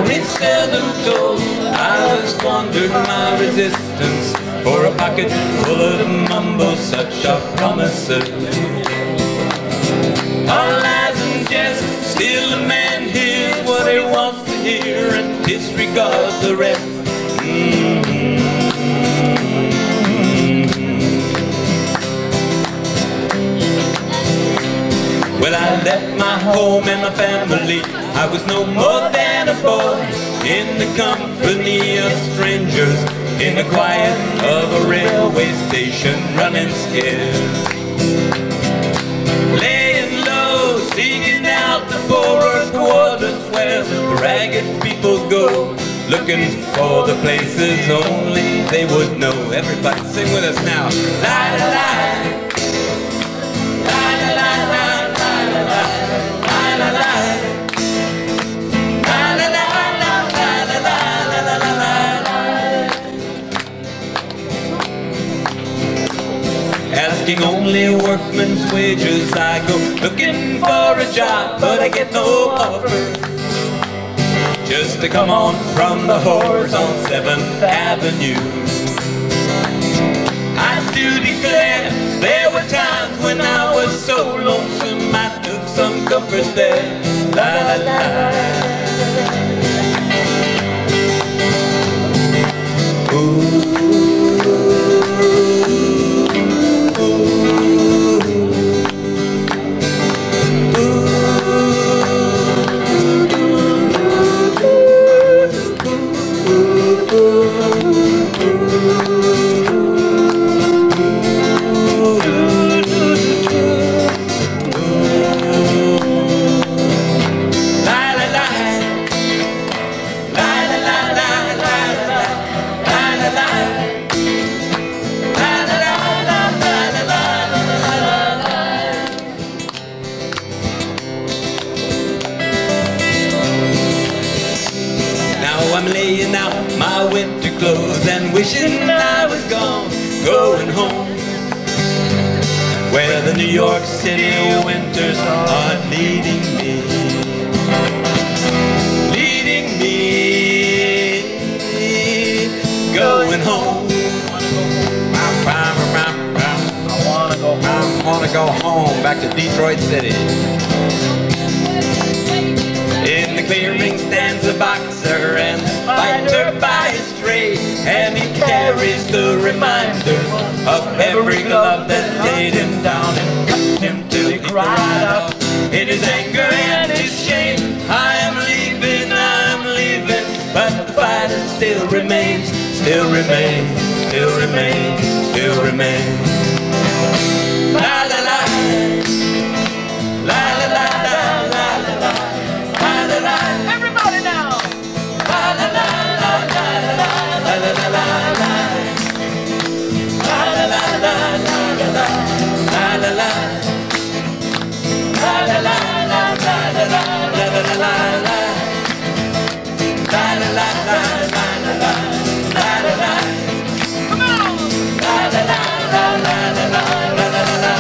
stories seldom told. I was squandered my resistance for a pocket full of mumbo, such are promises. All lies and jest, still a man hears what he wants to hear and disregards the rest. Well, I left my home and my family. I was no more than a boy in the company of strangers, in the quiet of a railway station, running scared, laying low, seeking out the poorer quarters where the ragged people go, looking for the places only they would know. Everybody sing with us now. La la la. Asking only workman's wages, I go looking for a job, but I get no offer. Just to come on from the whores on 7th Avenue. I do declare there were times when I was so lonesome I took some comfort there. La la la. Ooh. I'm laying out my winter clothes and wishing I was gone, going home, where the New York City winters are leading me, going home. I want to go home, back to Detroit City. In the clearing stands a boxer and the fighter by his trade, and he carries the reminders of every glove that laid him down and cut him till he cried out in his anger and his shame, I am leaving, but the fighter still remains, still remains, still remains, still remains. La la la, la la la la la la la. Everybody now! La la la la la la la la la la la. La la la la la la la la la la. La la la la la la la la la la la. La la la la la la la la la la. Come on! La la la la la la la la la la la.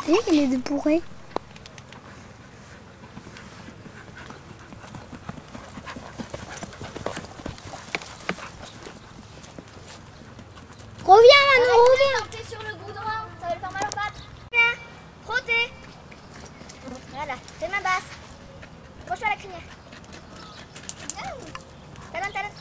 Oui, il est de bourré. sur le goudron, ça va lui faire mal aux pattes. Viens, frottez. Voilà, tes mains basses. Approche-toi à la crinière. Talonne, talonne.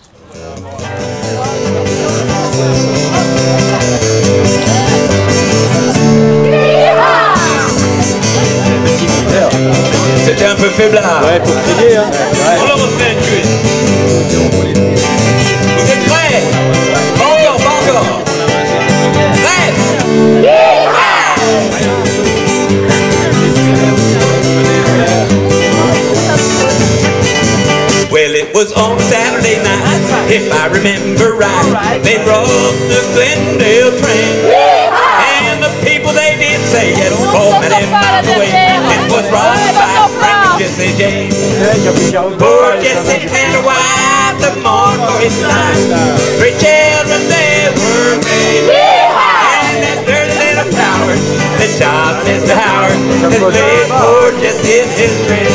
C'était un peu faiblard. Ouais, faut crier, hein. On le refait une cuite. Vous êtes prêts? Pas encore, pas encore. Prêts? Well, it was on Saturday night, if I remember right. They brought the Glendale train. And the people, they did say it 4 many miles away. It was run by Frank Jesse James. Poor Jesse had a wife to mourn for his life. 3 children they were made. And that dirty little coward that shot Mr. Howard has laid poor Jesse in his grave.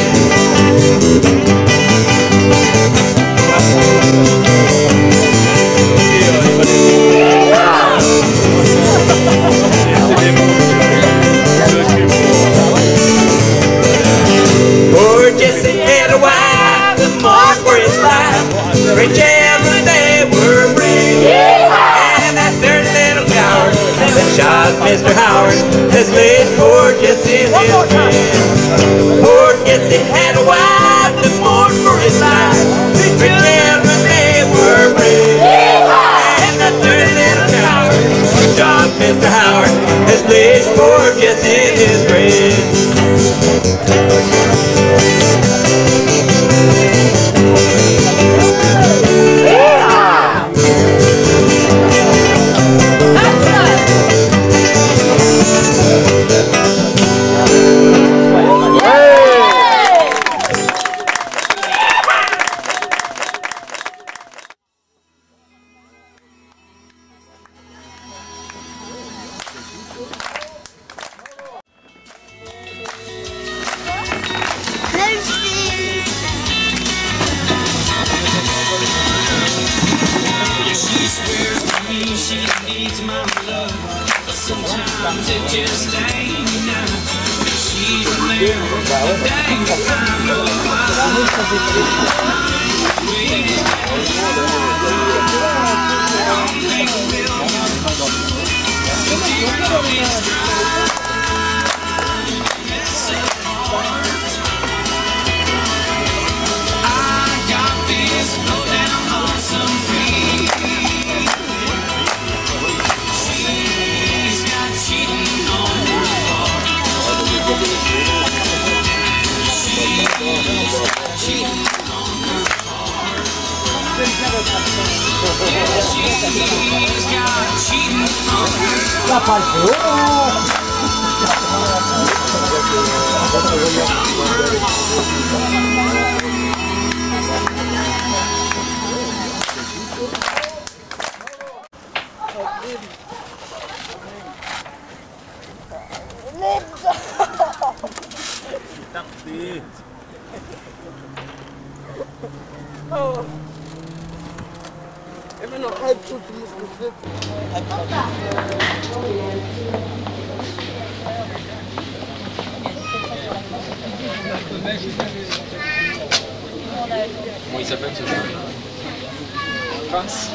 Poor Jesse had a wife to mourn for his life. 3 children they were brave. And that dirty little coward that shot Mr. Howard has laid poor Jesse in his grave. Poor Jesse had a wife to mourn for his life. 3 children they were brave. And that dirty little coward that shot Mr. Howard has laid poor Jesse in his grave. She swears to me she needs my love, but sometimes it just ain't enough. She's a man, dang fine little Comment il s'appelle ce jeu? Passe.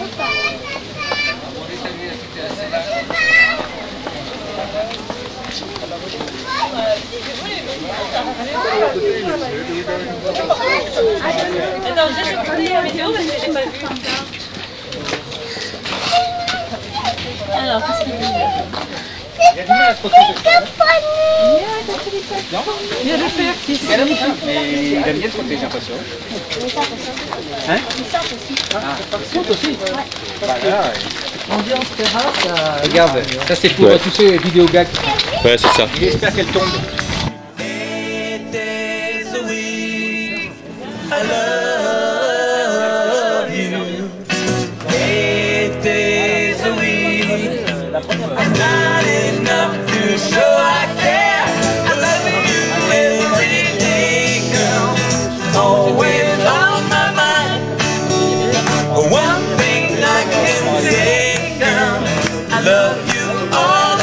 Attends, j'ai regardé la vidéo parce que j'ai pas vu. Alors, qu'est-ce qu'il dit? Il y a du mal à se retrouver. Il y a le père qui se Mais il aime bien trotter, j'ai l'impression. Hein? Il saute aussi. Voilà. Ambiance terrasse. Regarde, ça c'est pour tous ces vidéos gags. Ouais, c'est ça. Il espère qu'elle tombe. It is a week. I love you. 8 days a week. Not enough to show I care. I love you every day, girl. Always on my mind. One thing I can say, girl, I love you all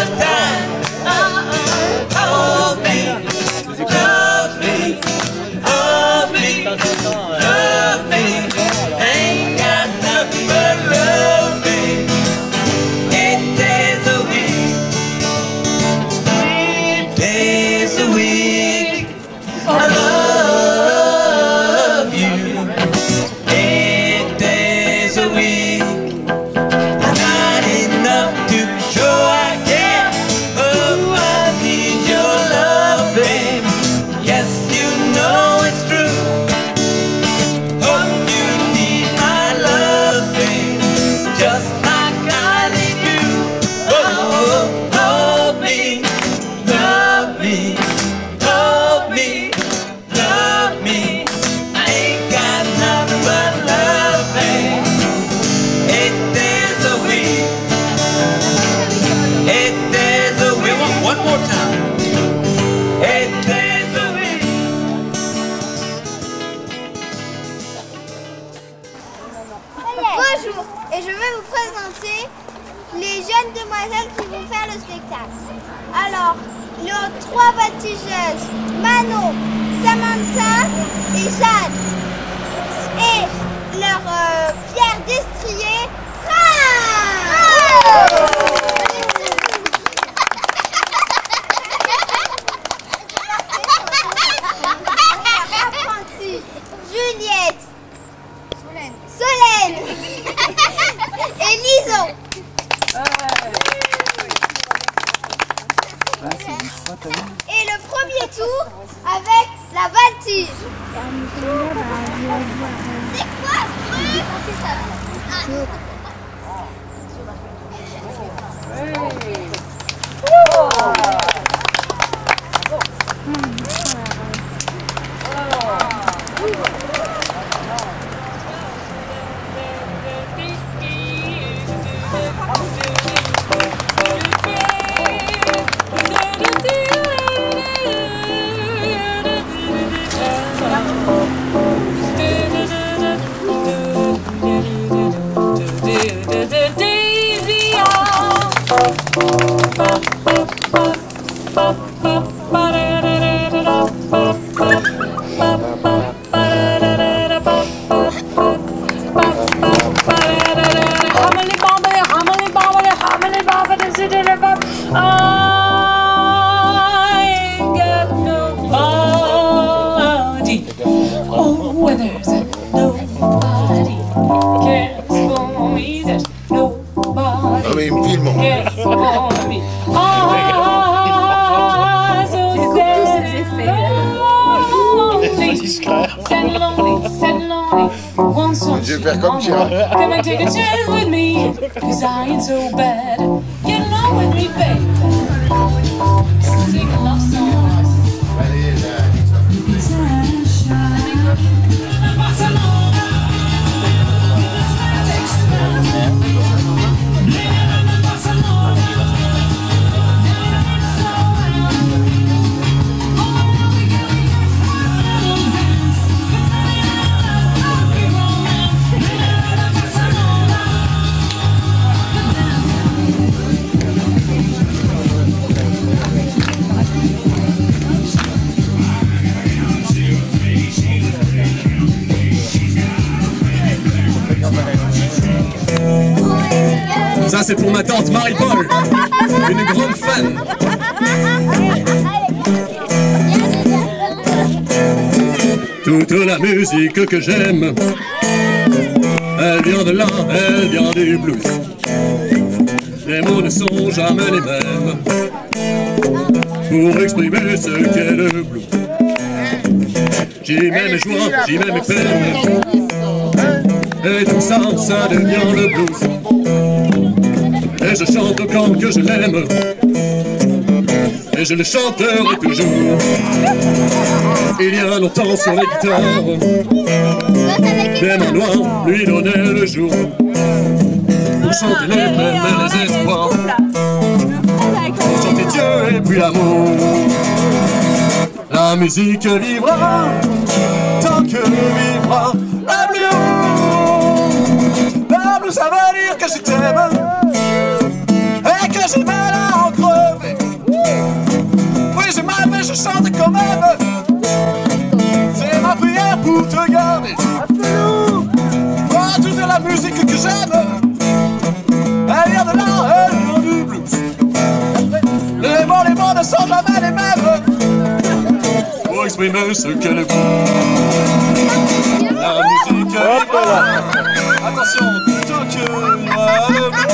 5 demoiselles qui vont faire le spectacle. Alors, nos 3 voltigeuses, Manon, Samantha et Jeanne. Et leur fier destrier, apprentie, Juliette, Solène et Lison. Et le premier tour avec la voltige. C'est quoi ce truc? Je vais faire comme Chirac. Come and take a chance with me, 'cause I ain't so bad. Get along with me, baby. Sing a love song. Ça c'est pour ma tante Marie-Paul, une grande fan. Toute la musique que j'aime, elle vient de là, elle vient du blues. Les mots ne sont jamais les mêmes pour exprimer ce qu'est le blues. J'y mets mes joies, j'y mets mes peines, et tout ça, ça devient le blues. Et je chante quand que je l'aime, et je le chanterai toujours. Il y a longtemps sur la guitare, des mains noires lui donnaient le jour, pour chanter les peines et les espoirs, pour chanter Dieu et puis l'amour. La musique vivra, tant que vivra la blues. La blues, ça veut dire que je t'aime, et que j'ai mal à en crever. Oui, j'ai mal, mais je chante quand même. C'est ma prière pour te garder. Oh, toute la musique que j'aime, elle vient de là, elle vient du blues. Les mots ne sont jamais les mêmes pour exprimer ce qu'est le blues. La musique vivra. Attention, tant que vivra le blues.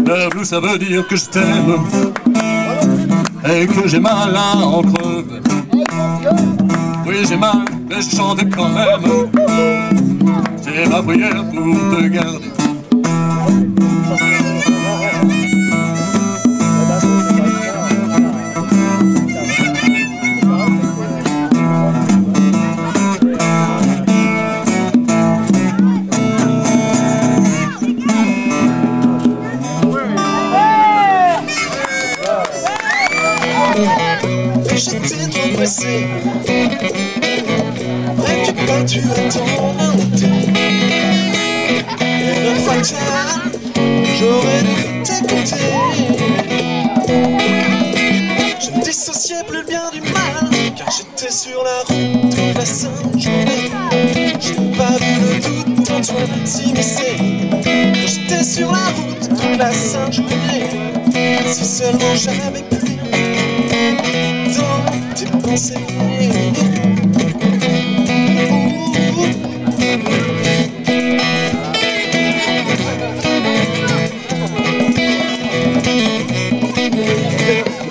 Le blues, ça veut dire que je t'aime et que j'ai mal à en crever. Oui, j'ai mal, mais je chante quand même. C'est ma prière pour te garder. passé. T'inquiète pas, tu attends un été. Erreur fatale, j'aurais dû t'écouter. Je ne dissociais plus le bien du mal, car j'étais sur la route toute la sainte journée. J'ai pas vu le doute en toi s'immiscer. Quand j'étais sur la route toute la sainte journée. Si seulement j'avais pu lire dans tes pensées.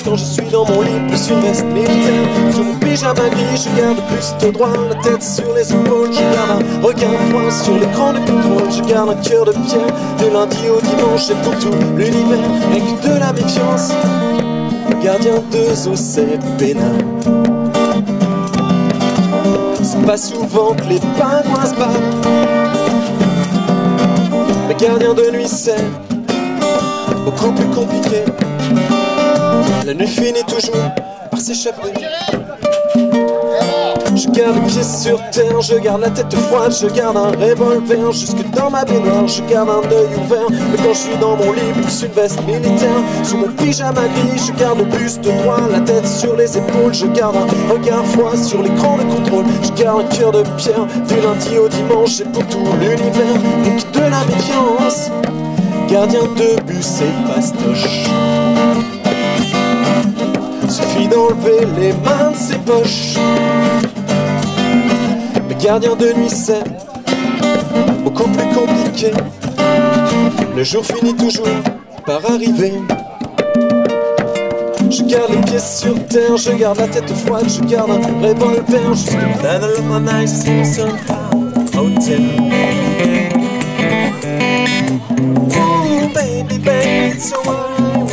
Quand je suis dans mon lit, plus une veste militaire. Sur mon pyjama gris, je garde plus de droit. La tête sur les épaules, je garde un regard froid sur l'écran de contrôle. Je garde un cœur de pierre, du lundi au dimanche. Et pour tout l'univers, avec de la méfiance. Gardien de eau, c'est pénal. C'est pas souvent que les pingouins se battent. Mais gardien de nuit, c'est beaucoup plus compliqué. La nuit finit toujours par s'échapper. Je garde les pieds sur terre, je garde la tête froide. Je garde un revolver jusque dans ma baignoire. Je garde un œil ouvert, mais quand je suis dans mon lit, plus une veste militaire. Sous mon pyjama gris, je garde le buste droit, la tête sur les épaules. Je garde un regard froid sur l'écran de contrôle. Je garde un cœur de pierre, du lundi au dimanche. Et pour tout l'univers, avec de la méfiance. Gardien de bus et fastoche. Suffit d'enlever les mains de ses poches. Mais gardien de nuit, c'est beaucoup plus compliqué. Le jour finit toujours par arriver. Je garde les pieds sur terre, je garde la tête froide. Je garde un revolver jusqu'à la nice hotel. Oh baby, baby, it's so wild.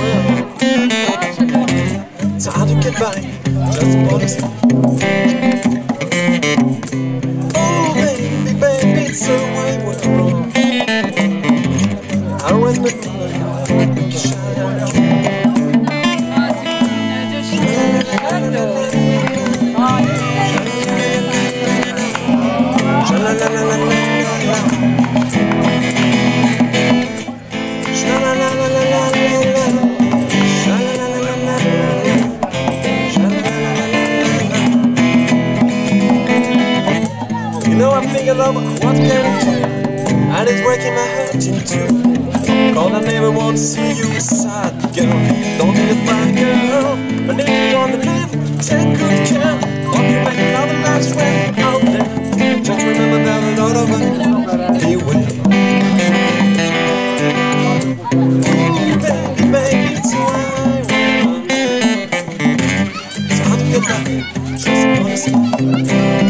It's hard to get by, just a bonus. Oh baby, baby, it's a wide world. I was with you. I'm thinking of what's getting to, and it's breaking my heart in two. Cause I never want to see you sad, girl. Don't be a bad girl. But if you want to live, take good care. Don't you make another life's friend out there. Just remember that a lot of us beware. Ooh, baby, baby, it's why it's hard to get back. Just honestly.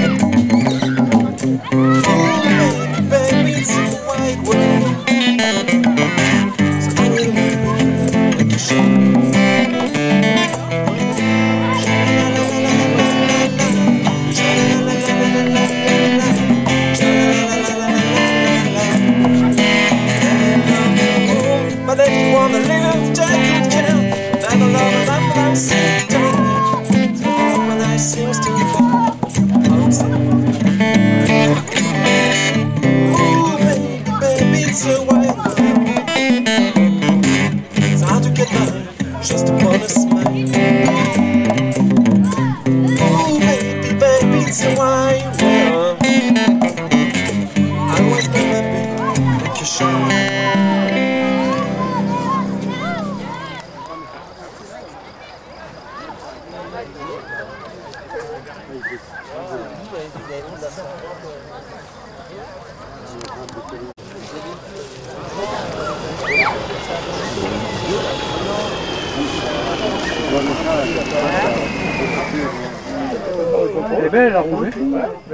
Elle est belle, elle a retrouvé.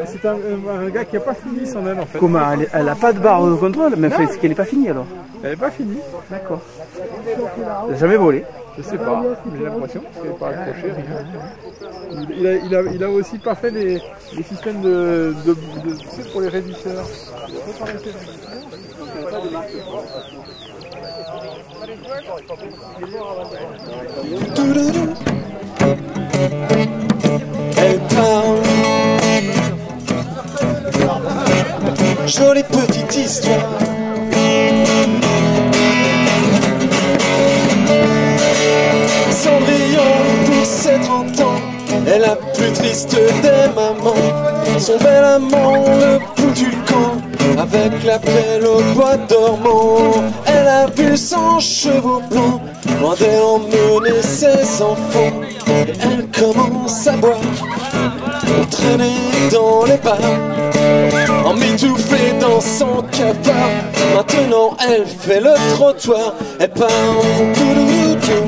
C'est un gars qui n'a pas fini son aile en fait. Comment? Elle n'a pas de barre de contrôle, mais est-ce qu'elle n'est pas finie alors? Elle n'est pas finie. D'accord. Elle n'a jamais volé? Je sais pas, j'ai l'impression, parce qu'elle n'est pas accrochée, rien. Il a aussi pas fait les systèmes de pour les résisteurs. Il n'a pas arrêté les résisteurs. Il n'y a pas de marque. Elle jolie petite histoire. Cendrillon, pour ses 30 ans, est la plus triste des mamans. Son bel amant, le bout du camp, avec la pelle au bois dormant. Elle a vu son cheveu blanc, loin d'elle emmener ses enfants. Et elle commence à boire, traîner dans les bars, emmitouflée dans son cafard. Maintenant elle fait le trottoir, elle part en touloutou.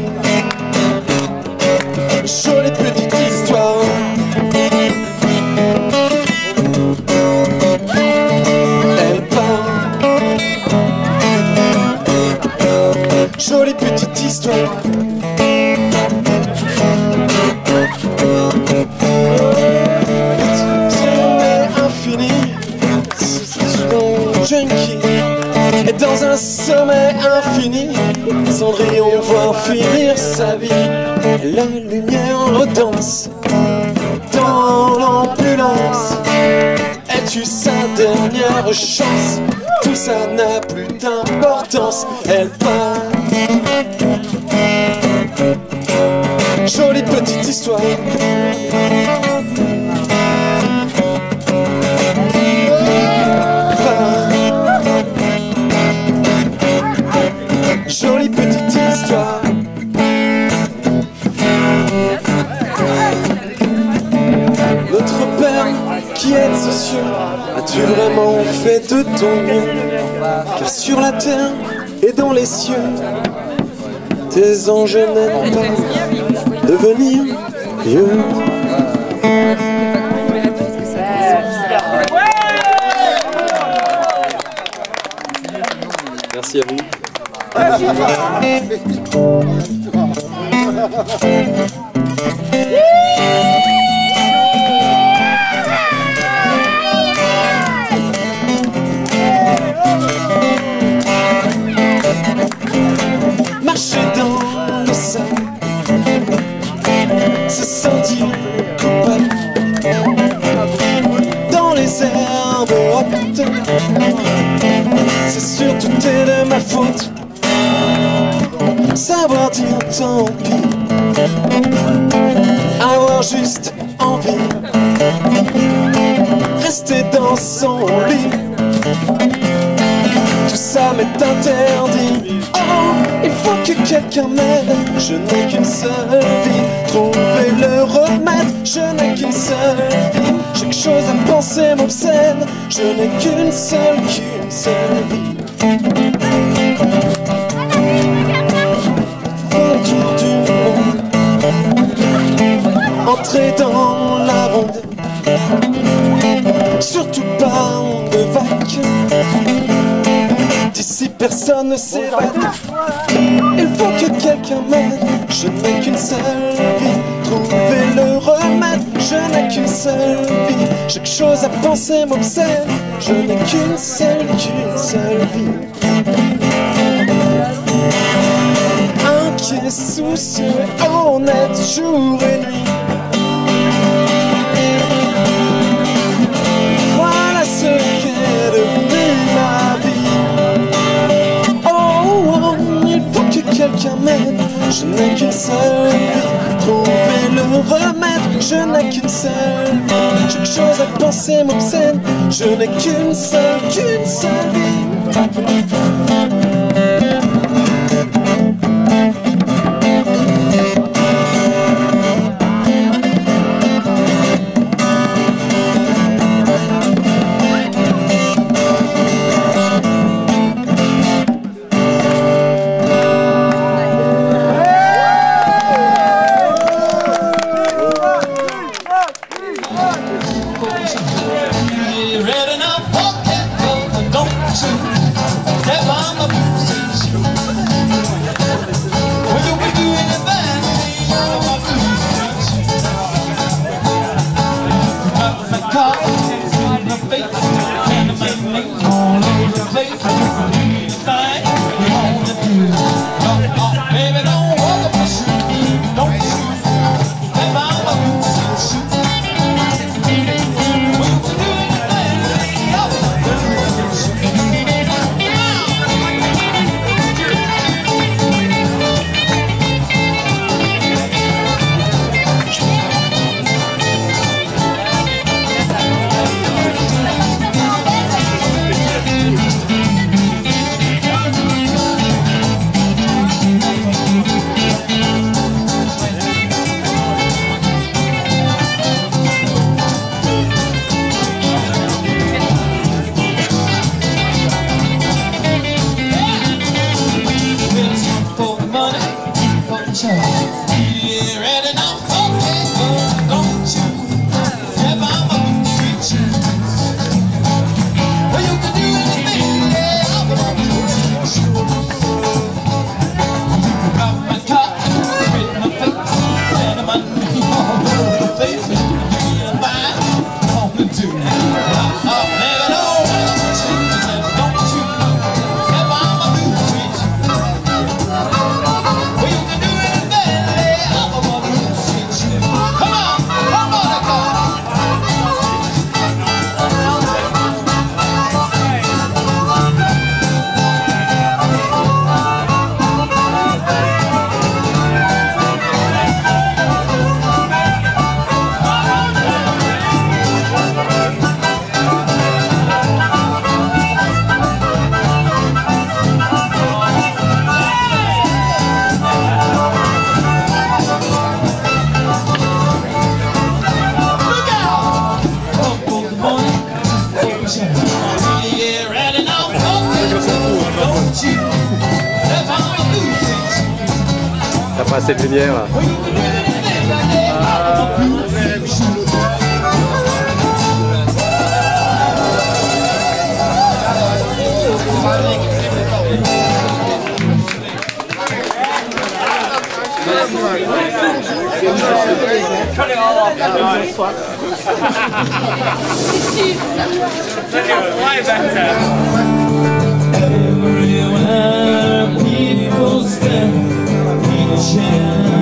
Jolie petite histoire. Elle part. Jolie petite histoire. Et dans un sommeil infini, Cendrillon voit finir sa vie. La lumière redanse dans l'ambulance. Es-tu sa dernière chance? Tout ça n'a plus d'importance. Elle part. Jolie petite histoire. Jolie petite histoire. Notre Père qui est aux cieux, as-tu vraiment fait de ton mieux? Car sur la terre et dans les cieux, tes anges n'aiment pas devenir vieux. Merci à vous. Marcher dans le sable, se sentir coupable, dans les herbes hautes, c'est sûr tout est de ma faute. Savoir dire tant pis, avoir juste envie, rester dans son lit, tout ça m'est interdit. Oh, il faut que quelqu'un m'aide, je n'ai qu'une seule vie, trouver le remède, je n'ai qu'une seule vie, j'ai quelque chose à penser m'obsède, je n'ai qu'une seule vie. Entrer dans la ronde, surtout pas de vague. D'ici personne ne s'évade. Il faut que quelqu'un m'aide, je n'ai qu'une seule vie, trouver le remède, je n'ai qu'une seule vie, j'ai quelque chose à penser m'obsède, je n'ai qu'une seule vie. Inquiet, soucieux, honnête, jour et nuit. Voilà ce qu'est devenu ma vie. Oh, oh, il faut que quelqu'un m'aide, je n'ai qu'une seule vie, trouver le remède, je n'ai qu'une seule vie, j'ai quelque chose à penser m'obsède, je n'ai qu'une seule vie. Red enough pocket, don't you step on the T'as pas assez de lumière. Everywhere people stand, each